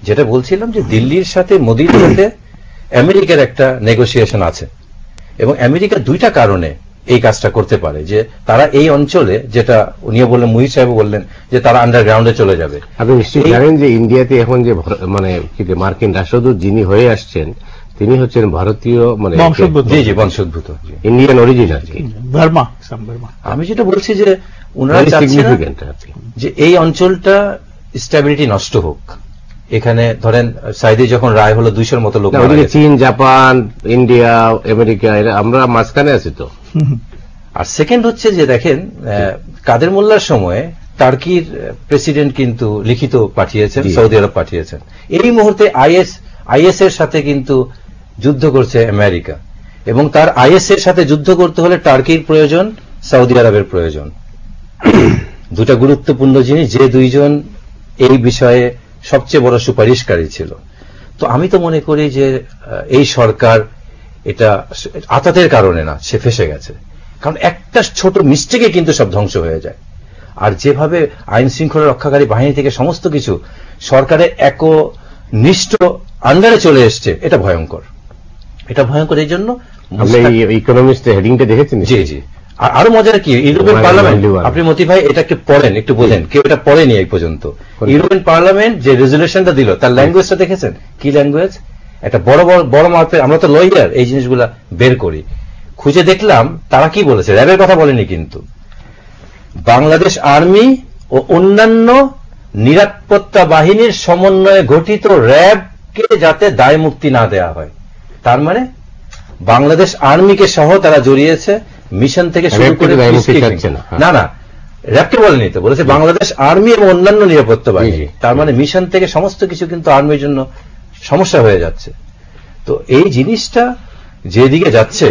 যেটা বলছিলাম যে দিল্লির সাথে মোদির সাথে আমেরিকার একটা নেগোসিয়েশন আছে, এবং আমেরিকা দুইটা কারণে এই কাজটা করতে পারে, যে তারা এই অঞ্চলে, যেটা উনিও বললেন, মুহিত সাহেব বললেন যে তারা আন্ডারগ্রাউন্ডে চলে যাবে। আপনি নিশ্চয়ই জানেন যে ইন্ডিয়াতে এখন যে মানে মার্কিন রাষ্ট্রদূত যিনি হয়ে আসছেন তিনি হচ্ছেন ভারতীয়, মানে বংশোদ্ভূত, ইন্ডিয়ান অরিজিন আর কি, বার্মা। আমি যেটা বলছি যে ওনারা চাচ্ছেন যে এই অঞ্চলটা স্ট্যাবিলিটি নষ্ট হোক। এখানে ধরেন সাইদে যখন রায় হলো 200-র মতো লোক, চীন, জাপান, ইন্ডিয়া, আমেরিকা, আমরা মাঝখানে আছি তো। আর সেকেন্ড হচ্ছে যে দেখেন কাদের মোল্লার সময়ে টার্কির প্রেসিডেন্ট কিন্তু লিখিত পাঠিয়েছেন, সৌদি আরব পাঠিয়েছেন। এই মুহূর্তে আইএস এর সাথে কিন্তু যুদ্ধ করছে আমেরিকা, এবং তার আইএস এর সাথে যুদ্ধ করতে হলে টার্কির প্রয়োজন, সৌদি আরবের প্রয়োজন। দুটা গুরুত্বপূর্ণ জিনিস, যে দুইজন এই বিষয়ে সবচেয়ে বড় সুপারিশকারী ছিল। তো আমি তো মনে করি যে এই সরকার এটা আতাতের কারণে না, সে ফেসে গেছে। কারণ একটা ছোট মিস্টেকে কিন্তু সব ধ্বংস হয়ে যায়। আর যেভাবে আইন শৃঙ্খলা রক্ষাকারী বাহিনী থেকে সমস্ত কিছু সরকারের একনিষ্ঠ আন্ডারে চলে এসছে, এটা ভয়ঙ্কর। এটা ভয়ঙ্কর এই জন্য ইকোনমিস্ট হেডিংটা দেখেছেন? জি জি। আর আরো মজার কি, ইউরোপিয়ান পার্লামেন্ট, আপনি মতি ভাই এটা একটু পড়েন, একটু বোঝেন, কেউ এটা পড়েনি এই পর্যন্ত। ইউরোপিয়ান পার্লামেন্ট যে রেজলিউশনটা দিল তার ল্যাঙ্গুয়েজটা দেখেছেন? কি ল্যাঙ্গুয়েজ! একটা বড় মাপের, আমরা তো লয়ার, এই জিনিসগুলা বের করি, খুঁজে দেখলাম তারা কি বলেছে। র্যাবের কথা বলেনি কিন্তু, বাংলাদেশ আর্মি ও অন্যান্য নিরাপত্তা বাহিনীর সমন্বয়ে গঠিত র্যাবকে যাতে দায় মুক্তি না দেওয়া হয়। তার মানে বাংলাদেশ আর্মিকে সহ তারা জড়িয়েছে মিশন থেকে শুরু করে। না না, র্যাবকে বলেনি তো, বলেছে বাংলাদেশ আর্মি এবং অন্যান্য নিরাপত্তা বাহিনী। তার মানে মিশন থেকে সমস্ত কিছু কিন্তু আর্মির জন্য সমস্যা হয়ে যাচ্ছে। তো এই জিনিসটা যেদিকে যাচ্ছে,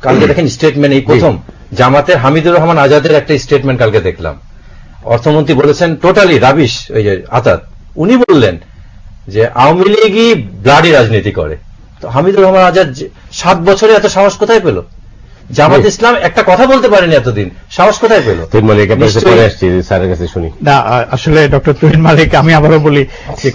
কালকে দেখেন স্টেটমেন্ট, এই প্রথম জামাতের হামিদুর রহমান আজাদের একটা স্টেটমেন্ট কালকে দেখলাম। অর্থমন্ত্রী বলেছেন টোটালি রাবিশ, ওই যে আতাত, উনি বললেন যে আওয়ামী লীগই ব্লাডি রাজনীতি করে। তো হামিদুর রহমান আজাদ 7 বছরে এত সাহস কোথায় পেল? জামাত ইসলাম একটা কথা বলতে পারেনি এতদিন, সাহস কোথায় পেল? শুনি না, আসলে ডক্টর তুহিন মালিক, আমি আবারও বলি যে